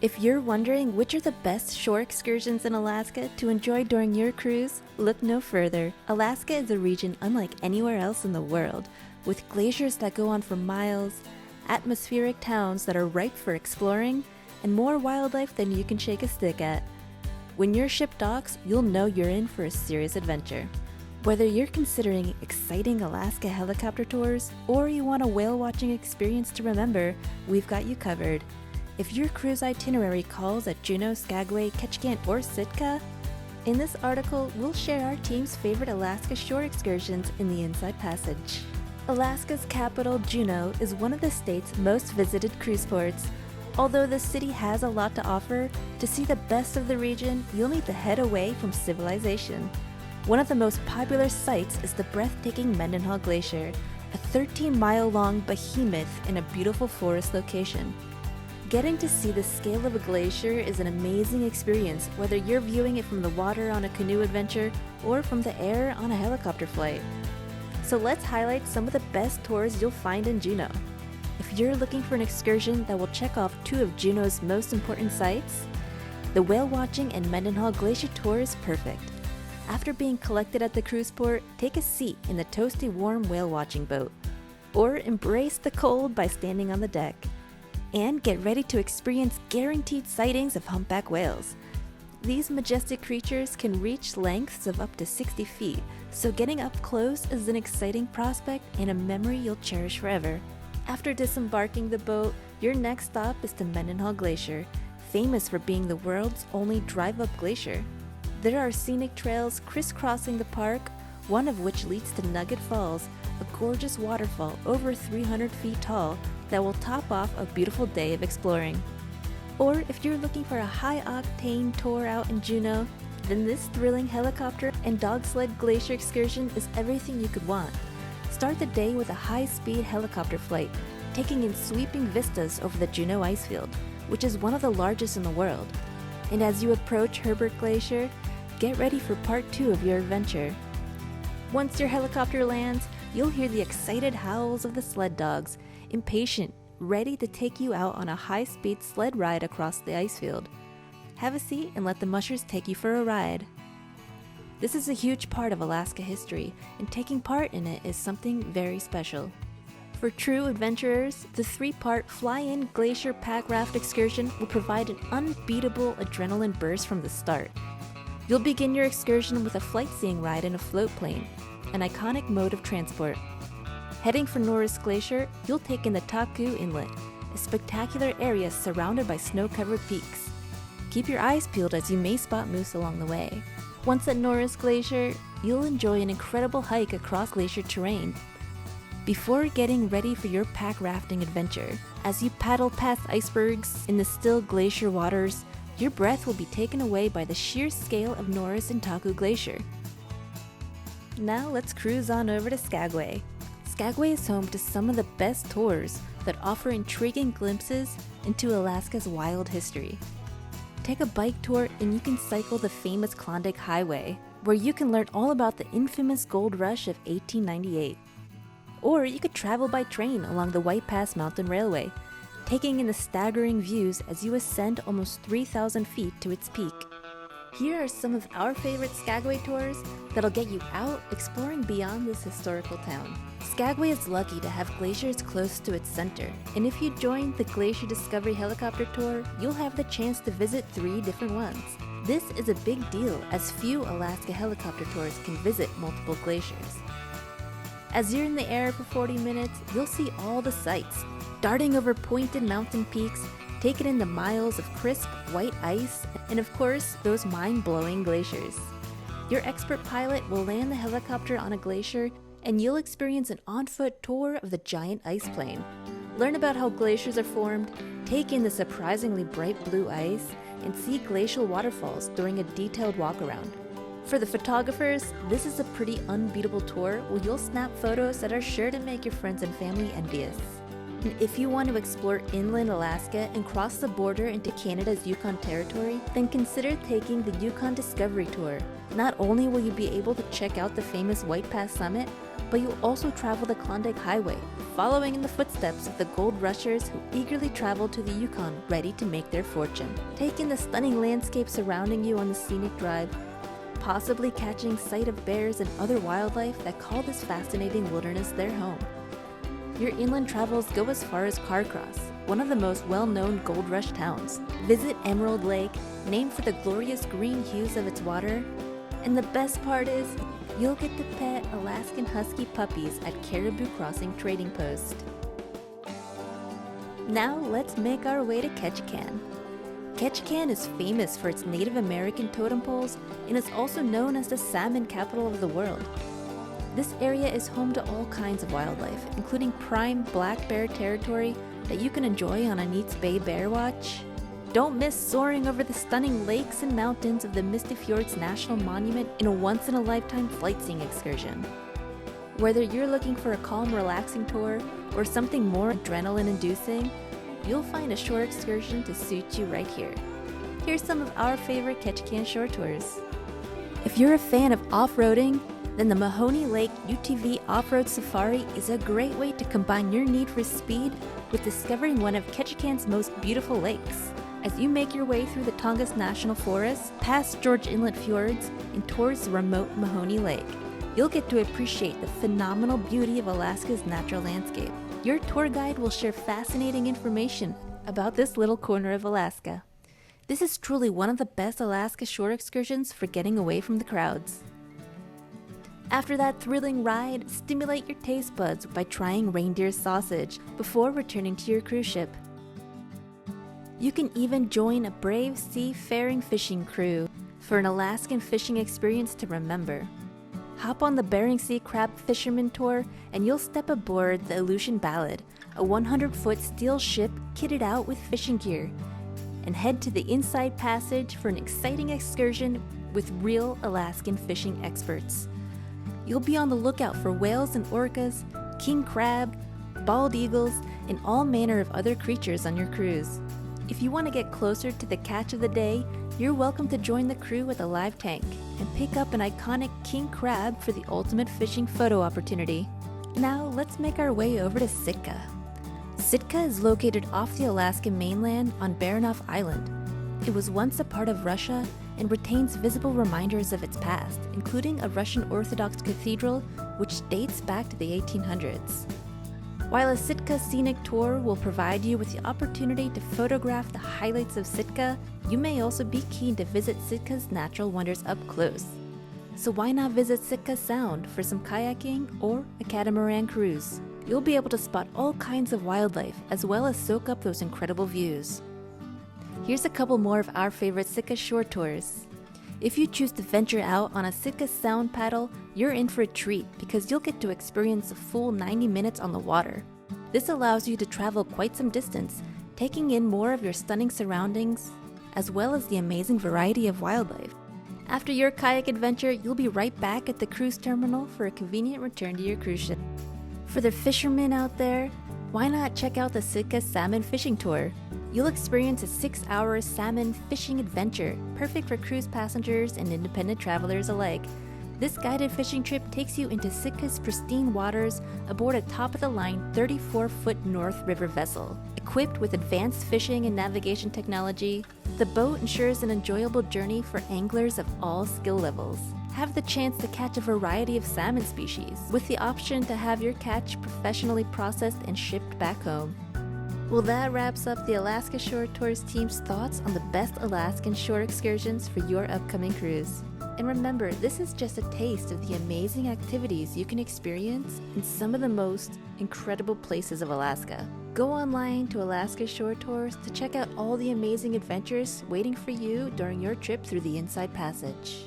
If you're wondering which are the best shore excursions in Alaska to enjoy during your cruise, look no further. Alaska is a region unlike anywhere else in the world, with glaciers that go on for miles, atmospheric towns that are ripe for exploring, and more wildlife than you can shake a stick at. When your ship docks, you'll know you're in for a serious adventure. Whether you're considering exciting Alaska helicopter tours or you want a whale watching experience to remember, we've got you covered. If your cruise itinerary calls at Juneau, Skagway, Ketchikan, or Sitka, in this article, we'll share our team's favorite Alaska shore excursions in the Inside Passage. Alaska's capital, Juneau, is one of the state's most visited cruise ports. Although the city has a lot to offer, to see the best of the region, you'll need to head away from civilization. One of the most popular sights is the breathtaking Mendenhall Glacier, a 13-mile-long behemoth in a beautiful forest location. Getting to see the scale of a glacier is an amazing experience, whether you're viewing it from the water on a canoe adventure or from the air on a helicopter flight. So let's highlight some of the best tours you'll find in Juneau. If you're looking for an excursion that will check off two of Juneau's most important sites, the whale watching and Mendenhall Glacier tour is perfect. After being collected at the cruise port, take a seat in the toasty warm whale watching boat, or embrace the cold by standing on the deck. And get ready to experience guaranteed sightings of humpback whales. These majestic creatures can reach lengths of up to 60 feet, so getting up close is an exciting prospect and a memory you'll cherish forever. After disembarking the boat, your next stop is to Mendenhall Glacier, famous for being the world's only drive-up glacier. There are scenic trails crisscrossing the park, one of which leads to Nugget Falls, a gorgeous waterfall over 300 feet tall that will top off a beautiful day of exploring. Or if you're looking for a high-octane tour out in Juneau, then this thrilling helicopter and dogsled glacier excursion is everything you could want. Start the day with a high-speed helicopter flight, taking in sweeping vistas over the Juneau icefield, which is one of the largest in the world. And as you approach Herbert Glacier, get ready for part 2 of your adventure. Once your helicopter lands, you'll hear the excited howls of the sled dogs, impatient, ready to take you out on a high-speed sled ride across the icefield. Have a seat and let the mushers take you for a ride. This is a huge part of Alaska history, and taking part in it is something very special. For true adventurers, the 3-part Fly-In Glacier Packraft excursion will provide an unbeatable adrenaline burst from the start. You'll begin your excursion with a Flightseeing ride in a float plane, an iconic mode of transport. Heading for Norris Glacier, you'll take in the Taku Inlet, a spectacular area surrounded by snow-covered peaks. Keep your eyes peeled as you may spot moose along the way. Once at Norris Glacier, you'll enjoy an incredible hike across glacier terrain. Before getting ready for your pack rafting adventure, as you paddle past icebergs in the still glacier waters, your breath will be taken away by the sheer scale of Norris and Taku Glacier. Now let's cruise on over to Skagway. Skagway is home to some of the best tours that offer intriguing glimpses into Alaska's wild history. Take a bike tour and you can cycle the famous Klondike Highway, where you can learn all about the infamous gold rush of 1898. Or you could travel by train along the White Pass Mountain Railway, taking in the staggering views as you ascend almost 3,000 feet to its peak. Here are some of our favorite Skagway tours that'll get you out exploring beyond this historical town. Skagway is lucky to have glaciers close to its center, and if you join the Glacier Discovery helicopter tour, you'll have the chance to visit 3 different ones. This is a big deal as few Alaska helicopter tours can visit multiple glaciers. As you're in the air for 40 minutes, you'll see all the sights, darting over pointed mountain peaks, taking in the miles of crisp white ice, and of course, those mind-blowing glaciers. Your expert pilot will land the helicopter on a glacier, and you'll experience an on-foot tour of the giant ice plain. Learn about how glaciers are formed, take in the surprisingly bright blue ice, and see glacial waterfalls during a detailed walk-around. For the photographers, this is a pretty unbeatable tour where you'll snap photos that are sure to make your friends and family envious. And if you want to explore inland Alaska and cross the border into Canada's Yukon Territory, then consider taking the Yukon Discovery Tour. Not only will you be able to check out the famous White Pass summit, but you'll also travel the Klondike Highway, following in the footsteps of the gold rushers who eagerly traveled to the Yukon ready to make their fortune. Take in the stunning landscape surrounding you on the scenic drive, possibly catching sight of bears and other wildlife that call this fascinating wilderness their home. Your inland travels go as far as Carcross, one of the most well-known gold rush towns. Visit Emerald Lake, named for the glorious green hues of its water. And the best part is, you'll get to pet Alaskan Husky puppies at Caribou Crossing Trading Post. Now let's make our way to Ketchikan. Ketchikan is famous for its Native American totem poles and is also known as the salmon capital of the world. This area is home to all kinds of wildlife, including prime black bear territory that you can enjoy on a Neats Bay Bear Watch. Don't miss soaring over the stunning lakes and mountains of the Misty Fjords National Monument in a once-in-a-lifetime flightseeing excursion. Whether you're looking for a calm, relaxing tour or something more adrenaline-inducing, you'll find a shore excursion to suit you right here. Here's some of our favorite Ketchikan shore tours. If you're a fan of off-roading, then the Mahoney Lake UTV Off-Road Safari is a great way to combine your need for speed with discovering one of Ketchikan's most beautiful lakes. As you make your way through the Tongass National Forest, past George Inlet Fjords, and towards the remote Mahoney Lake, you'll get to appreciate the phenomenal beauty of Alaska's natural landscape. Your tour guide will share fascinating information about this little corner of Alaska. This is truly one of the best Alaska shore excursions for getting away from the crowds. After that thrilling ride, stimulate your taste buds by trying reindeer sausage before returning to your cruise ship. You can even join a brave seafaring fishing crew for an Alaskan fishing experience to remember. Hop on the Bering Sea Crab Fishermen tour and you'll step aboard the Aleutian Ballad, a 100-foot steel ship kitted out with fishing gear, and head to the Inside Passage for an exciting excursion with real Alaskan fishing experts. You'll be on the lookout for whales and orcas, king crab, bald eagles, and all manner of other creatures on your cruise. If you want to get closer to the catch of the day, you're welcome to join the crew with a live tank and pick up an iconic king crab for the ultimate fishing photo opportunity. Now let's make our way over to Sitka. Sitka is located off the Alaskan mainland on Baranof Island. It was once a part of Russia and retains visible reminders of its past, including a Russian Orthodox cathedral which dates back to the 1800s. While a Sitka scenic tour will provide you with the opportunity to photograph the highlights of Sitka, you may also be keen to visit Sitka's natural wonders up close. So why not visit Sitka Sound for some kayaking or a catamaran cruise? You'll be able to spot all kinds of wildlife as well as soak up those incredible views. Here's a couple more of our favorite Sitka shore tours. If you choose to venture out on a Sitka Sound paddle, you're in for a treat because you'll get to experience a full 90 minutes on the water. This allows you to travel quite some distance, taking in more of your stunning surroundings, as well as the amazing variety of wildlife. After your kayak adventure, you'll be right back at the cruise terminal for a convenient return to your cruise ship. For the fishermen out there, why not check out the Sitka Salmon Fishing Tour? You'll experience a 6-hour salmon fishing adventure, perfect for cruise passengers and independent travelers alike. This guided fishing trip takes you into Sitka's pristine waters aboard a top-of-the-line 34-foot North River vessel. Equipped with advanced fishing and navigation technology, the boat ensures an enjoyable journey for anglers of all skill levels. Have the chance to catch a variety of salmon species, with the option to have your catch professionally processed and shipped back home. Well, that wraps up the Alaska Shore Tours team's thoughts on the best Alaskan shore excursions for your upcoming cruise. And remember, this is just a taste of the amazing activities you can experience in some of the most incredible places of Alaska. Go online to Alaska Shore Tours to check out all the amazing adventures waiting for you during your trip through the Inside Passage.